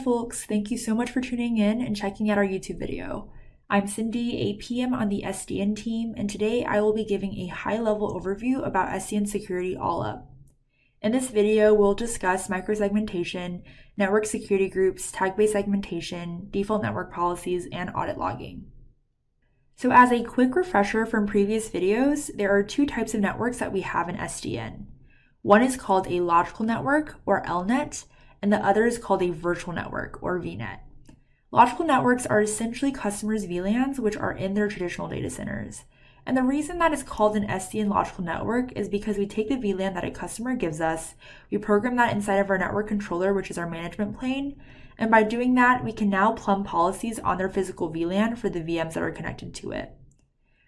folks, thank you so much for tuning in and checking out our YouTube video. I'm Cindy, a PM on the SDN team, and today I will be giving a high-level overview about SDN Security all up. In this video, we'll discuss microsegmentation, network security groups, tag-based segmentation, default network policies, and audit logging. So as a quick refresher from previous videos, there are two types of networks that we have in SDN. One is called a logical network, or LNET, and the other is called a virtual network, or VNet. Logical networks are essentially customers' VLANs which are in their traditional data centers. And the reason that it's called an SDN logical network is because we take the VLAN that a customer gives us, we program that inside of our network controller, which is our management plane, and by doing that, we can now plumb policies on their physical VLAN for the VMs that are connected to it.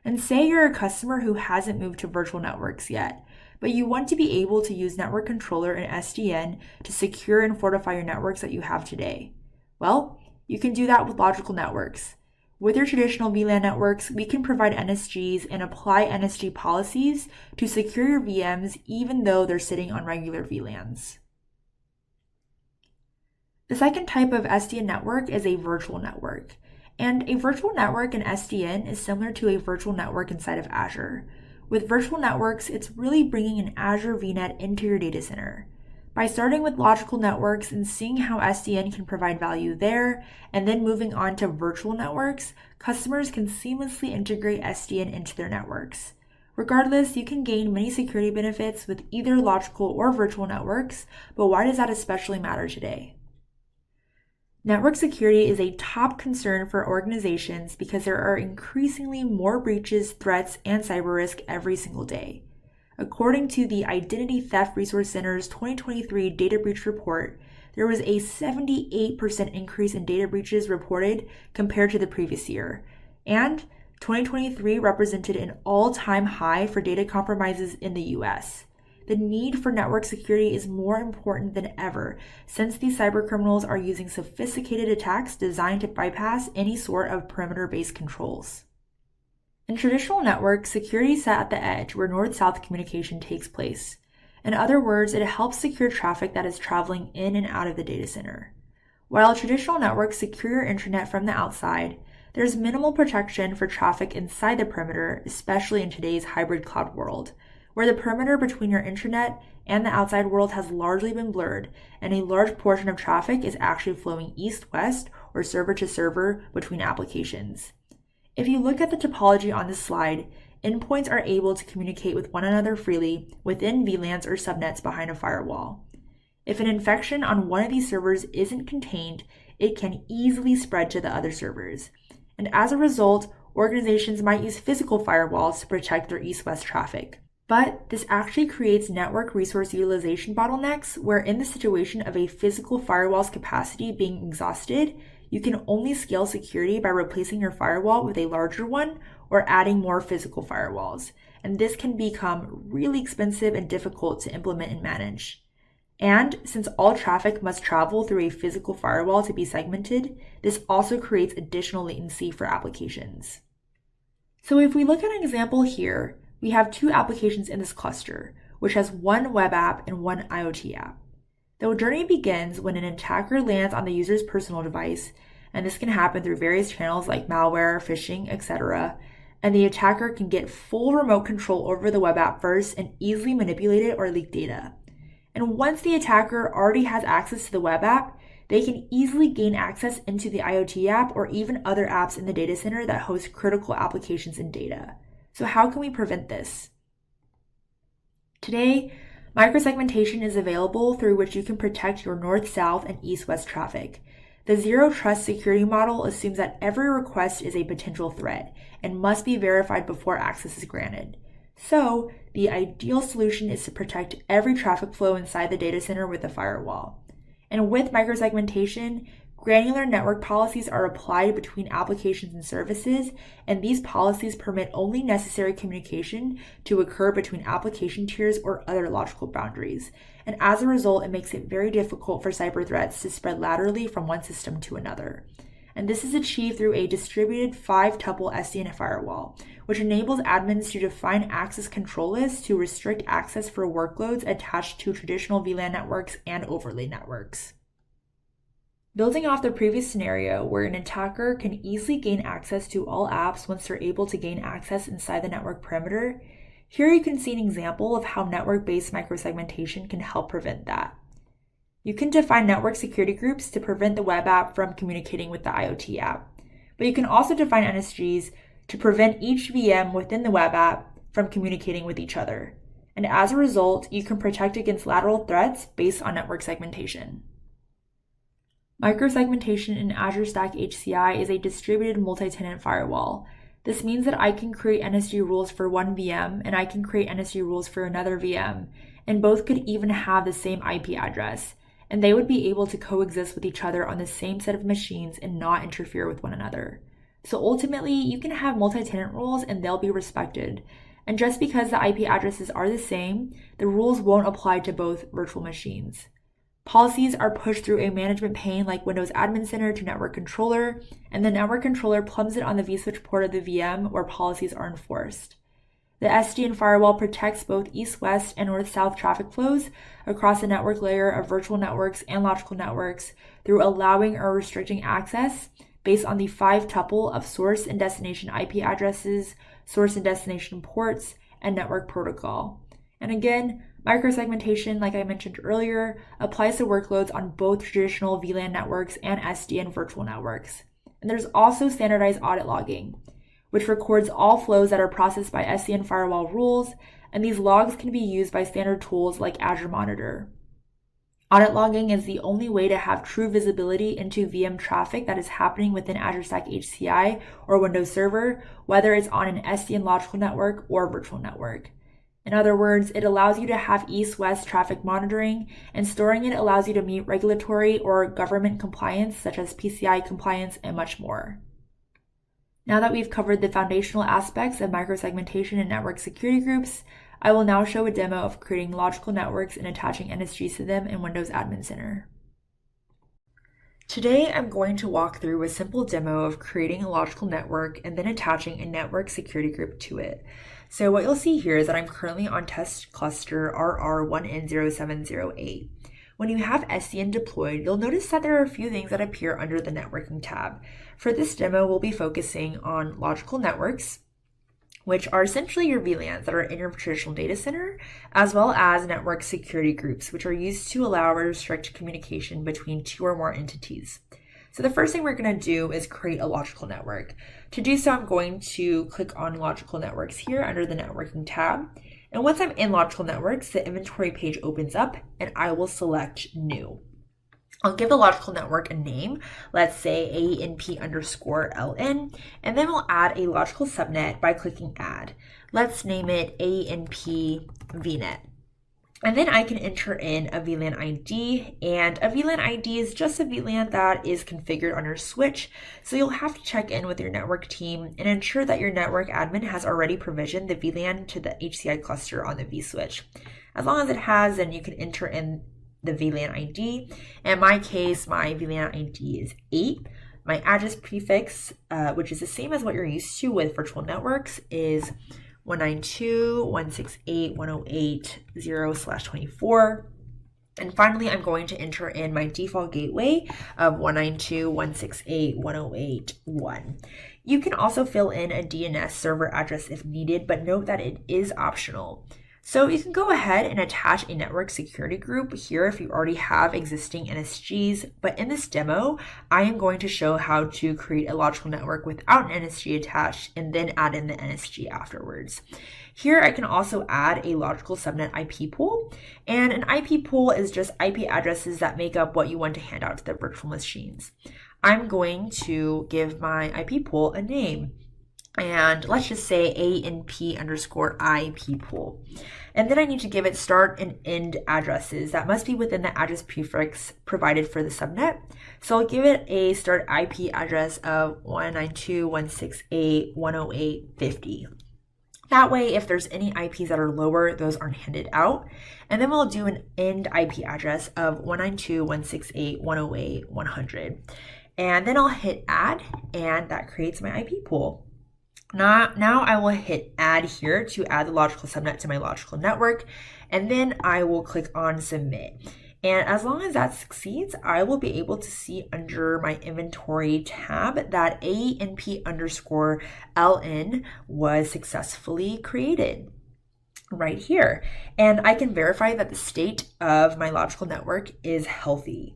And say you're a customer who hasn't moved to virtual networks yet, but you want to be able to use network controller in SDN to secure and fortify your networks that you have today. Well, you can do that with logical networks. With your traditional VLAN networks, we can provide NSGs and apply NSG policies to secure your VMs even though they're sitting on regular VLANs. The second type of SDN network is a virtual network. And a virtual network in SDN is similar to a virtual network inside of Azure. With virtual networks, it's really bringing an Azure VNet into your data center. By starting with logical networks and seeing how SDN can provide value there, and then moving on to virtual networks, customers can seamlessly integrate SDN into their networks. Regardless, you can gain many security benefits with either logical or virtual networks, but why does that especially matter today? Network security is a top concern for organizations because there are increasingly more breaches, threats, and cyber risk every single day. According to the Identity Theft Resource Center's 2023 Data Breach Report, there was a 78% increase in data breaches reported compared to the previous year. And 2023 represented an all-time high for data compromises in the US. The need for network security is more important than ever since these cybercriminals are using sophisticated attacks designed to bypass any sort of perimeter-based controls. In traditional networks, security is set at the edge where north-south communication takes place. In other words, it helps secure traffic that is traveling in and out of the data center. While traditional networks secure your internet from the outside, there's minimal protection for traffic inside the perimeter, especially in today's hybrid cloud world, where the perimeter between your intranet and the outside world has largely been blurred, and a large portion of traffic is actually flowing east-west or server to server between applications. If you look at the topology on this slide, endpoints are able to communicate with one another freely within VLANs or subnets behind a firewall. If an infection on one of these servers isn't contained, it can easily spread to the other servers. And as a result, organizations might use physical firewalls to protect their east-west traffic. But this actually creates network resource utilization bottlenecks where in the situation of a physical firewall's capacity being exhausted, you can only scale security by replacing your firewall with a larger one or adding more physical firewalls. And this can become really expensive and difficult to implement and manage. And since all traffic must travel through a physical firewall to be segmented, this also creates additional latency for applications. So if we look at an example here, we have two applications in this cluster, which has one web app and one IoT app. The journey begins when an attacker lands on the user's personal device, and this can happen through various channels like malware, phishing, etc. And the attacker can get full remote control over the web app first and easily manipulate it or leak data. And once the attacker already has access to the web app, they can easily gain access into the IoT app or even other apps in the data center that host critical applications and data. So how can we prevent this? Today, Microsegmentation is available through which you can protect your north-south and east-west traffic. The zero-trust security model assumes that every request is a potential threat and must be verified before access is granted. So, the ideal solution is to protect every traffic flow inside the data center with a firewall. And with microsegmentation, granular network policies are applied between applications and services, and these policies permit only necessary communication to occur between application tiers or other logical boundaries. And as a result, it makes it very difficult for cyber threats to spread laterally from one system to another. And this is achieved through a distributed 5-tuple SDN firewall, which enables admins to define access control lists to restrict access for workloads attached to traditional VLAN networks and overlay networks. Building off the previous scenario where an attacker can easily gain access to all apps once they're able to gain access inside the network perimeter, here you can see an example of how network-based microsegmentation can help prevent that. You can define network security groups to prevent the web app from communicating with the IoT app, but you can also define NSGs to prevent each VM within the web app from communicating with each other. And as a result, you can protect against lateral threats based on network segmentation. Microsegmentation in Azure Stack HCI is a distributed multi-tenant firewall. This means that I can create NSG rules for one VM and I can create NSG rules for another VM, and both could even have the same IP address, and they would be able to coexist with each other on the same set of machines and not interfere with one another. So ultimately, you can have multi-tenant rules and they'll be respected. And just because the IP addresses are the same, the rules won't apply to both virtual machines. Policies are pushed through a management pane like Windows Admin Center to Network Controller, and the Network Controller plumbs it on the vSwitch port of the VM where policies are enforced. The SDN firewall protects both east-west and north-south traffic flows across the network layer of virtual networks and logical networks through allowing or restricting access based on the 5-tuple of source and destination IP addresses, source and destination ports, and network protocol. And again, microsegmentation, like I mentioned earlier, applies to workloads on both traditional VLAN networks and SDN virtual networks. And there's also standardized audit logging, which records all flows that are processed by SDN firewall rules, and these logs can be used by standard tools like Azure Monitor. Audit logging is the only way to have true visibility into VM traffic that is happening within Azure Stack HCI or Windows Server, whether it's on an SDN logical network or virtual network. In other words, it allows you to have east-west traffic monitoring, and storing it allows you to meet regulatory or government compliance such as PCI compliance and much more. Now that we've covered the foundational aspects of microsegmentation and network security groups, I will now show a demo of creating logical networks and attaching NSGs to them in Windows Admin Center. Today, I'm going to walk through a simple demo of creating a logical network and then attaching a network security group to it. So what you'll see here is that I'm currently on test cluster RR1N0708. When you have SDN deployed, you'll notice that there are a few things that appear under the networking tab. For this demo, we'll be focusing on logical networks, which are essentially your VLANs that are in your traditional data center, as well as network security groups, which are used to allow or restrict communication between two or more entities. So the first thing we're going to do is create a logical network. To do so, I'm going to click on logical networks here under the networking tab. And once I'm in logical networks, the inventory page opens up and I will select new. I'll give the logical network a name, let's say ANP_LN, and then we'll add a logical subnet by clicking add. Let's name it ANP VNet. And then I can enter in a VLAN ID, and a VLAN ID is just a VLAN that is configured on your switch. So you'll have to check in with your network team and ensure that your network admin has already provisioned the VLAN to the HCI cluster on the vSwitch. As long as it has, then you can enter in the VLAN ID. In my case, my VLAN ID is 8. My address prefix, which is the same as what you're used to with virtual networks, is 192.168.108.0/24. And finally, I'm going to enter in my default gateway of 192.168.108.1. You can also fill in a DNS server address if needed, but note that it is optional. So you can go ahead and attach a network security group here if you already have existing NSGs, but in this demo, I am going to show how to create a logical network without an NSG attached and then add in the NSG afterwards. Here I can also add a logical subnet IP pool, and an IP pool is just IP addresses that make up what you want to hand out to the virtual machines. I'm going to give my IP pool a name. And let's just say ANP_IP pool. And then I need to give it start and end addresses that must be within the address prefix provided for the subnet. So I'll give it a start IP address of 192.168.108.50. That way, if there's any IPs that are lower, those aren't handed out. And then we'll do an end IP address of 192.168.108.100. And then I'll hit add, and that creates my IP pool. Now I will hit add here to add the logical subnet to my logical network, and then I will click on submit. And as long as that succeeds, I will be able to see under my inventory tab that ANP underscore LN was successfully created right here. And I can verify that the state of my logical network is healthy.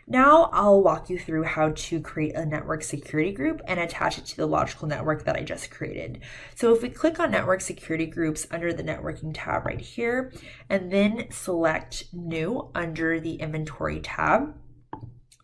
Now I'll walk you through how to create a network security group and attach it to the logical network that I just created. So if we click on network security groups under the networking tab right here, and then select new under the inventory tab,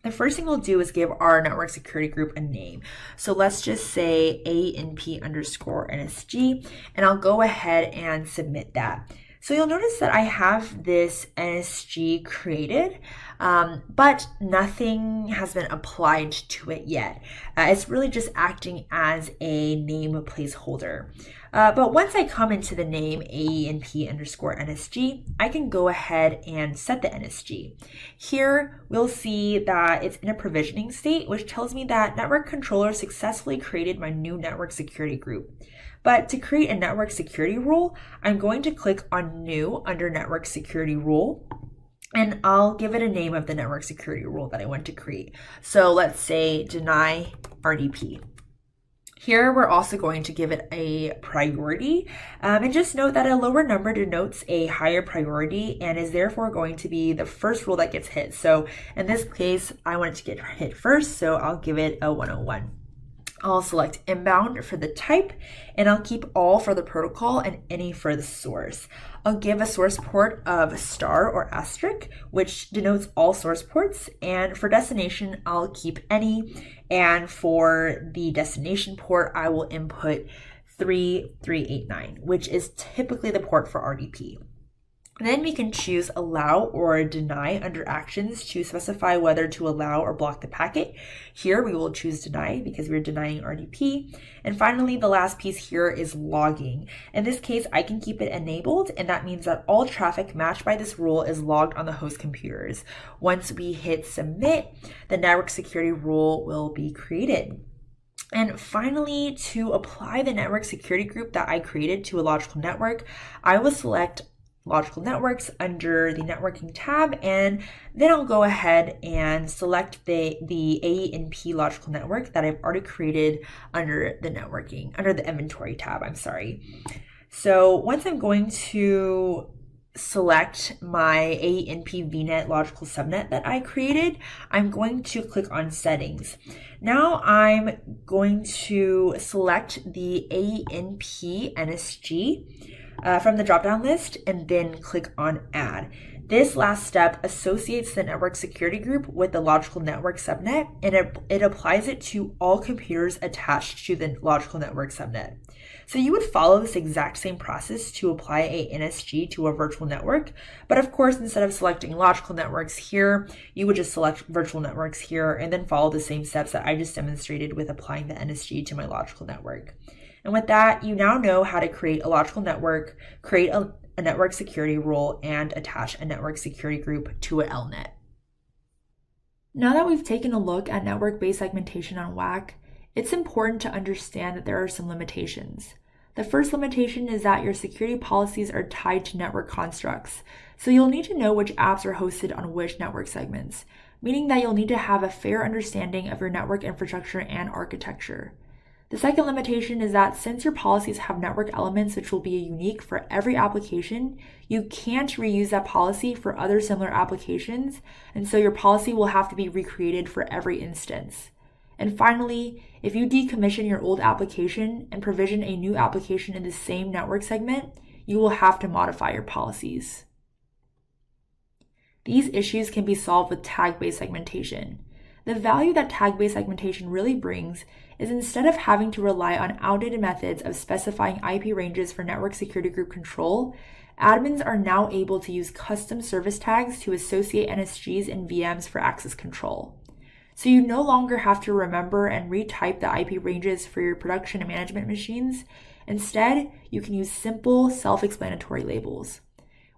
the first thing we'll do is give our network security group a name. So let's just say ANP underscore NSG, and I'll go ahead and submit that. So you'll notice that I have this NSG created, but nothing has been applied to it yet. It's really just acting as a name placeholder. But once I come into the name ANP underscore NSG, I can go ahead and set the NSG. Here, we'll see that it's in a provisioning state, which tells me that network controller successfully created my new network security group. But to create a network security rule, I'm going to click on New under Network Security Rule, and I'll give it a name of the network security rule that I want to create. So let's say Deny RDP. Here, we're also going to give it a priority, and just note that a lower number denotes a higher priority and is therefore going to be the first rule that gets hit. So in this case, I want it to get hit first, so I'll give it a 101. I'll select inbound for the type, and I'll keep all for the protocol and any for the source. I'll give a source port of star or asterisk, which denotes all source ports, and for destination, I'll keep any, and for the destination port, I will input 3389, which is typically the port for RDP. Then we can choose allow or deny under actions to specify whether to allow or block the packet. Here we will choose deny because we're denying RDP. And finally, the last piece here is logging. In this case, I can keep it enabled, and that means that all traffic matched by this rule is logged on the host computers. Once we hit submit, the network security rule will be created. And finally, to apply the network security group that I created to a logical network, I will select logical networks under the networking tab, and then I'll go ahead and select the ANP logical network that I've already created under the inventory tab, So once I'm going to select my ANP VNet logical subnet that I created, I'm going to click on settings. Now I'm going to select the ANP NSG from the drop-down list and then click on add. This last step associates the network security group with the logical network subnet, and it applies it to all computers attached to the logical network subnet. So you would follow this exact same process to apply a NSG to a virtual network, but of course, instead of selecting logical networks here, you would just select virtual networks here and then follow the same steps that I just demonstrated with applying the NSG to my logical network. And with that, you now know how to create a logical network, create a network security rule, and attach a network security group to an LNET. Now that we've taken a look at network-based segmentation on WAC, it's important to understand that there are some limitations. The first limitation is that your security policies are tied to network constructs, so you'll need to know which apps are hosted on which network segments, meaning that you'll need to have a fair understanding of your network infrastructure and architecture. The second limitation is that since your policies have network elements which will be unique for every application, you can't reuse that policy for other similar applications, and so your policy will have to be recreated for every instance. And finally, if you decommission your old application and provision a new application in the same network segment, you will have to modify your policies. These issues can be solved with tag-based segmentation. The value that tag-based segmentation really brings is instead of having to rely on outdated methods of specifying IP ranges for network security group control, admins are now able to use custom service tags to associate NSGs and VMs for access control. So you no longer have to remember and retype the IP ranges for your production and management machines. Instead, you can use simple, self-explanatory labels.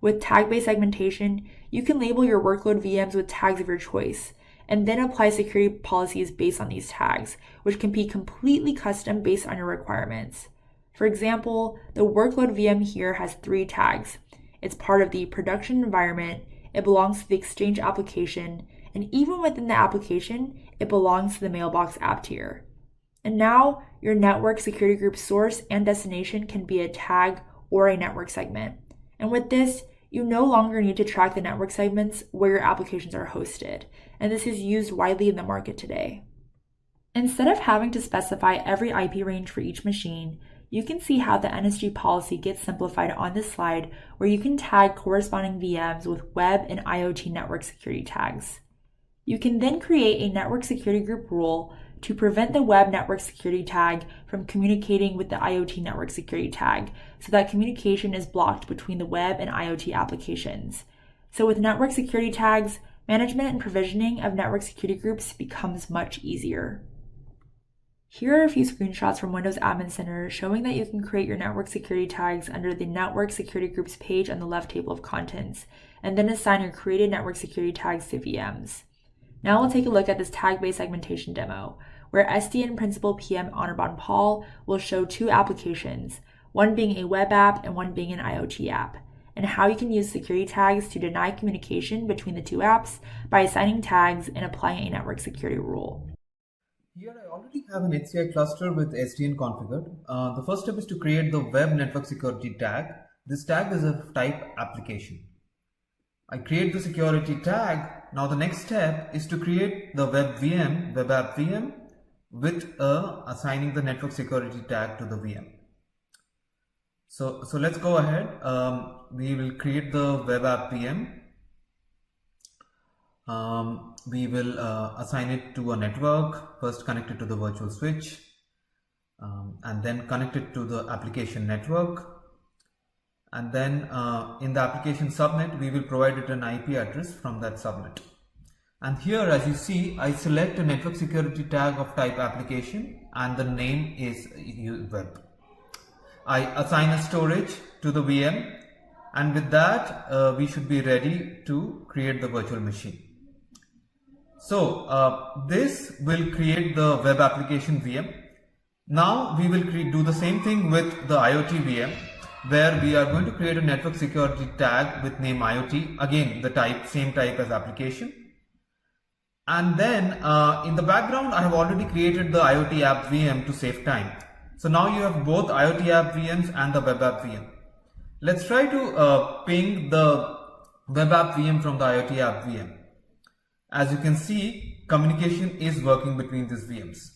With tag-based segmentation, you can label your workload VMs with tags of your choice, and then apply security policies based on these tags, which can be completely custom based on your requirements. For example, the workload VM here has 3 tags. It's part of the production environment, it belongs to the Exchange application, and even within the application, it belongs to the Mailbox app tier. And now, your network security group source and destination can be a tag or a network segment. And with this, you no longer need to track the network segments where your applications are hosted, and this is used widely in the market today. Instead of having to specify every IP range for each machine, you can see how the NSG policy gets simplified on this slide, where you can tag corresponding VMs with web and IoT network security tags. You can then create a network security group rule to prevent the web network security tag from communicating with the IoT network security tag, so that communication is blocked between the web and IoT applications. So with network security tags, management and provisioning of network security groups becomes much easier. Here are a few screenshots from Windows Admin Center showing that you can create your network security tags under the Network Security Groups page on the left table of contents, and then assign your created network security tags to VMs. Now we'll take a look at this tag-based segmentation demo, where SDN Principal PM Anirban Paul will show two applications, one being a web app and one being an IoT app, and how you can use security tags to deny communication between the two apps by assigning tags and applying a network security rule. Here I already have an HCI cluster with SDN configured. The first step is to create the web network security tag. This tag is of type application. I create the security tag. Now the next step is to create the web VM, web app VM, with assigning the network security tag to the VM. So let's go ahead. We will create the web app VM. We will assign it to a network, first connect it to the virtual switch, and then connect it to the application network. And then in the application subnet, we will provide it an IP address from that subnet. And here, as you see, I select a network security tag of type application and the name is web. I assign a storage to the VM, and with that, we should be ready to create the virtual machine. So this will create the web application VM. Now we will do the same thing with the IoT VM, where we are going to create a network security tag with name IoT, again the same type as application. And then in the background, I have already created the IoT app VM to save time. So now you have both IoT app VMs and the web app VM. Let's try to ping the web app VM from the IoT app VM. As you can see, communication is working between these VMs.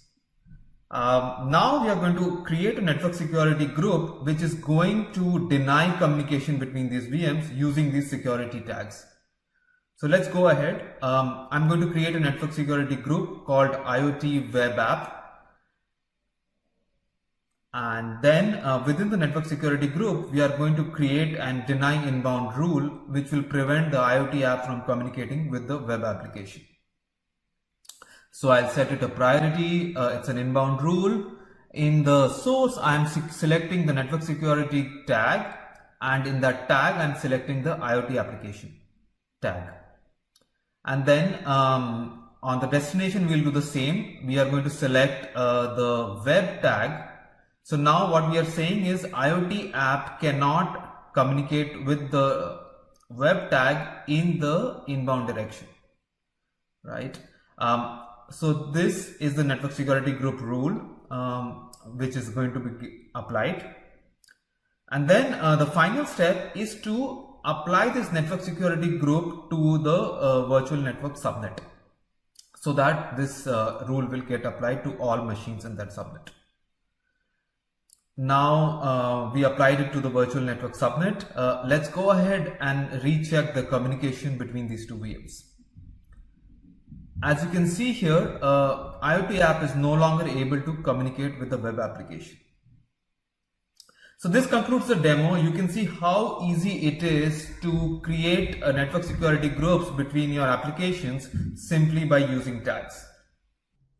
Now we are going to create a network security group which is going to deny communication between these VMs using these security tags. So let's go ahead. I'm going to create a network security group called IoT Web App. And then within the network security group, we are going to create and deny inbound rule, which will prevent the IoT app from communicating with the web application. So I'll set it a priority. It's an inbound rule. In the source, I'm selecting the network security tag, and in that tag, I'm selecting the IoT application tag. And then on the destination, we'll do the same. We are going to select the web tag. So now what we are saying is IoT app cannot communicate with the web tag in the inbound direction, right? So this is the network security group rule, which is going to be applied. And then the final step is to apply this network security group to the virtual network subnet, so that this rule will get applied to all machines in that subnet. Now we applied it to the virtual network subnet. Let's go ahead and recheck the communication between these two VMs. As you can see here, IoT app is no longer able to communicate with the web application. So this concludes the demo. You can see how easy it is to create a network security groups between your applications simply by using tags.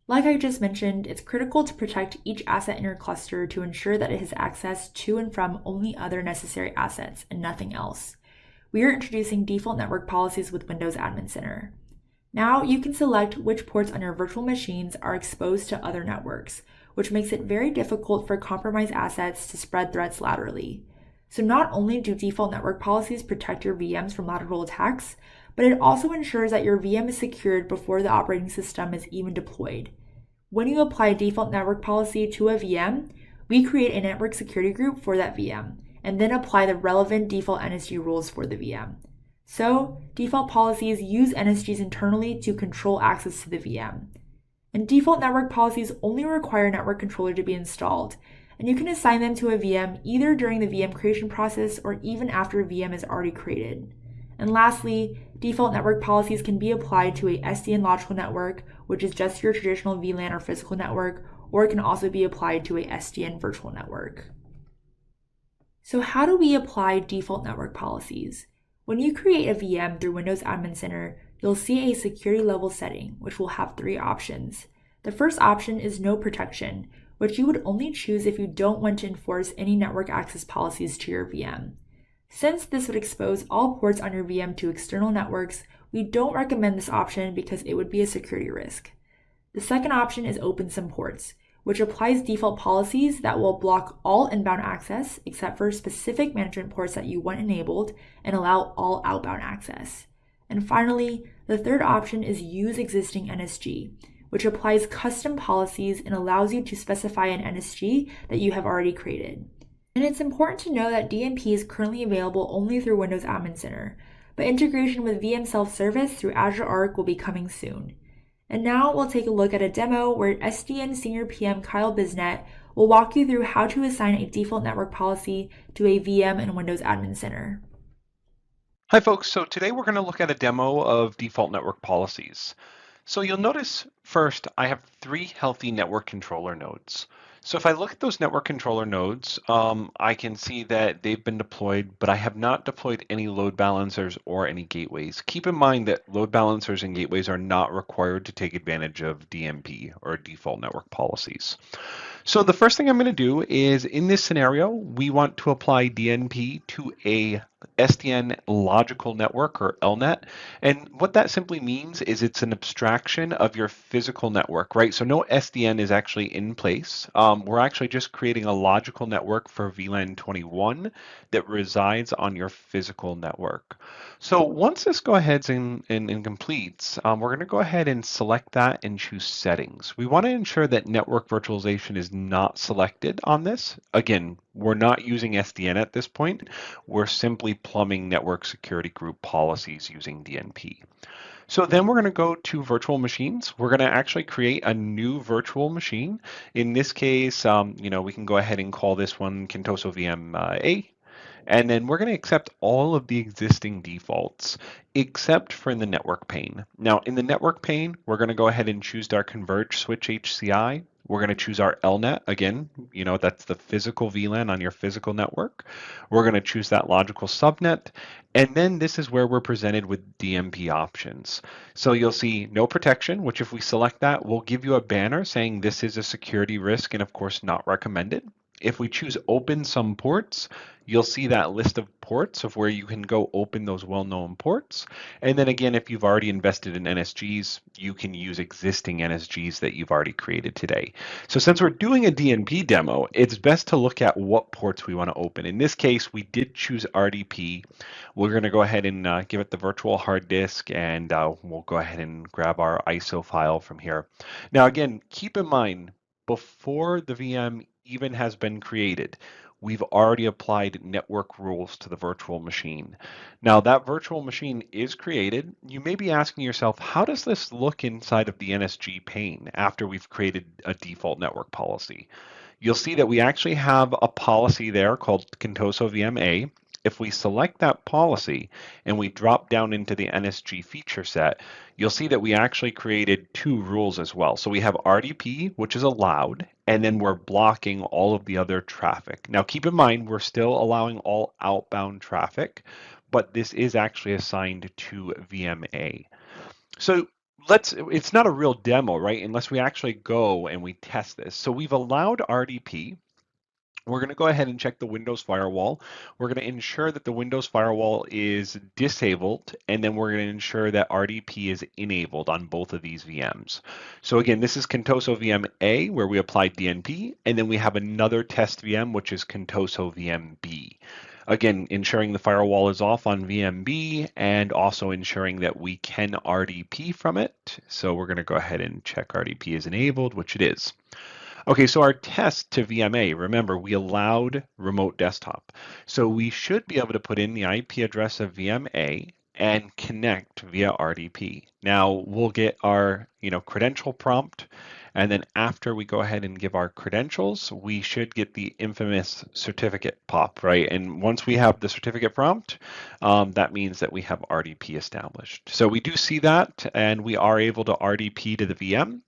Like I just mentioned, it's critical to protect each asset in your cluster to ensure that it has access to and from only other necessary assets and nothing else. We are introducing default network policies with Windows Admin Center. Now you can select which ports on your virtual machines are exposed to other networks, which makes it very difficult for compromised assets to spread threats laterally. So not only do default network policies protect your VMs from lateral attacks, but it also ensures that your VM is secured before the operating system is even deployed. When you apply a default network policy to a VM, we create a network security group for that VM, and then apply the relevant default NSG rules for the VM. So, default policies use NSGs internally to control access to the VM. And default network policies only require a network controller to be installed, and you can assign them to a VM either during the VM creation process or even after a VM is already created. And lastly, default network policies can be applied to a SDN logical network, which is just your traditional VLAN or physical network, or it can also be applied to a SDN virtual network. So how do we apply default network policies? When you create a VM through Windows Admin Center, you'll see a security level setting, which will have 3 options. The first option is no protection, which you would only choose if you don't want to enforce any network access policies to your VM. Since this would expose all ports on your VM to external networks, we don't recommend this option because it would be a security risk. The second option is open some ports, which applies default policies that will block all inbound access except for specific management ports that you want enabled and allow all outbound access. And finally, the third option is use existing NSG, which applies custom policies and allows you to specify an NSG that you have already created. And it's important to know that DMP is currently available only through Windows Admin Center, but integration with VM Self-Service through Azure Arc will be coming soon. And now we'll take a look at a demo where SDN Senior PM Kyle Bisnet will walk you through how to assign a default network policy to a VM in Windows Admin Center. Hi folks, so today we're going to look at a demo of default network policies. So you'll notice first I have 3 healthy network controller nodes. So if I look at those network controller nodes, I can see that they've been deployed, but I have not deployed any load balancers or any gateways. Keep in mind that load balancers and gateways are not required to take advantage of DNP or default network policies. So the first thing I'm going to do is in this scenario, we want to apply DNP to a SDN logical network or LNET. And what that simply means is it's an abstraction of your physical network, right? So no SDN is actually in place. We're actually just creating a logical network for VLAN 21 that resides on your physical network. So once this goes ahead and completes, we're going to go ahead and select that and choose settings. We want to ensure that network virtualization is not selected on this. Again, we're not using SDN at this point. We're simply plumbing network security group policies using DNP. So then we're going to go to virtual machines. We're going to actually create a new virtual machine. In this case, we can go ahead and call this one Contoso VM A. And then we're going to accept all of the existing defaults, except for in the network pane. Now, in the network pane, we're going to go ahead and choose our converged switch HCI. We're going to choose our LNET. Again, that's the physical VLAN on your physical network. We're going to choose that logical subnet. And then this is where we're presented with DMP options. So you'll see no protection, which if we select that, will give you a banner saying this is a security risk and of course not recommended. If we choose open some ports, you'll see that list of ports of where you can go open those well-known ports. And then again, if you've already invested in NSGs, you can use existing NSGs that you've already created today. So since we're doing a DNP demo, it's best to look at what ports we want to open. In this case, we did choose RDP. We're going to go ahead and give it the virtual hard disk, and we'll go ahead and grab our ISO file from here. Now again, keep in mind, before the VM even has been created, we've already applied network rules to the virtual machine. Now that virtual machine is created. You may be asking yourself, how does this look inside of the NSG pane after we've created a default network policy? You'll see that we actually have a policy there called Contoso VM A. If we select that policy and we drop down into the NSG feature set, you'll see that we actually created 2 rules as well. So we have RDP, which is allowed, and then we're blocking all of the other traffic. Now keep in mind, we're still allowing all outbound traffic, but this is actually assigned to VMA. So it's not a real demo, right? Unless we actually go and we test this. So we've allowed RDP. We're going to go ahead and check the Windows firewall. We're going to ensure that the Windows firewall is disabled, and then we're going to ensure that RDP is enabled on both of these VMs. So again, this is Contoso VM A, where we applied DNP, and then we have another test VM, which is Contoso VM B. Again, ensuring the firewall is off on VMB and also ensuring that we can RDP from it. So we're going to go ahead and check RDP is enabled, which it is. Okay, so our test to VMA, remember we allowed remote desktop. So we should be able to put in the IP address of VMA and connect via RDP. Now we'll get our credential prompt, and then after we go ahead and give our credentials, we should get the infamous certificate pop, right? And once we have the certificate prompt, that means that we have RDP established. So we do see that, and we are able to RDP to the VM.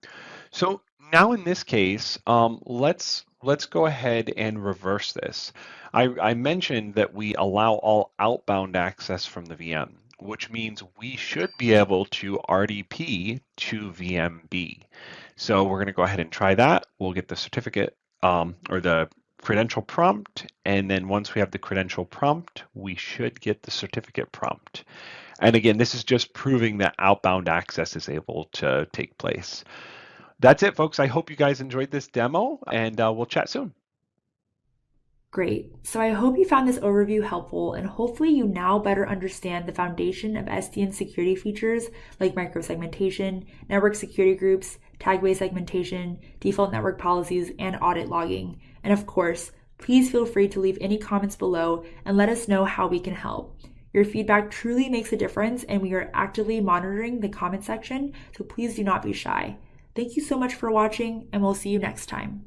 So now in this case, let's go ahead and reverse this. I mentioned that we allow all outbound access from the VM, which means we should be able to RDP to VMB. So we're going to go ahead and try that. We'll get the certificate or the credential prompt, and then once we have the credential prompt, we should get the certificate prompt. And again, this is just proving that outbound access is able to take place. That's it, folks. I hope you guys enjoyed this demo, and we'll chat soon. Great. So I hope you found this overview helpful, and hopefully you now better understand the foundation of SDN security features like microsegmentation, network security groups, tag-based segmentation, default network policies, and audit logging. And of course, please feel free to leave any comments below and let us know how we can help. Your feedback truly makes a difference, and we are actively monitoring the comment section, so please do not be shy. Thank you so much for watching, and we'll see you next time.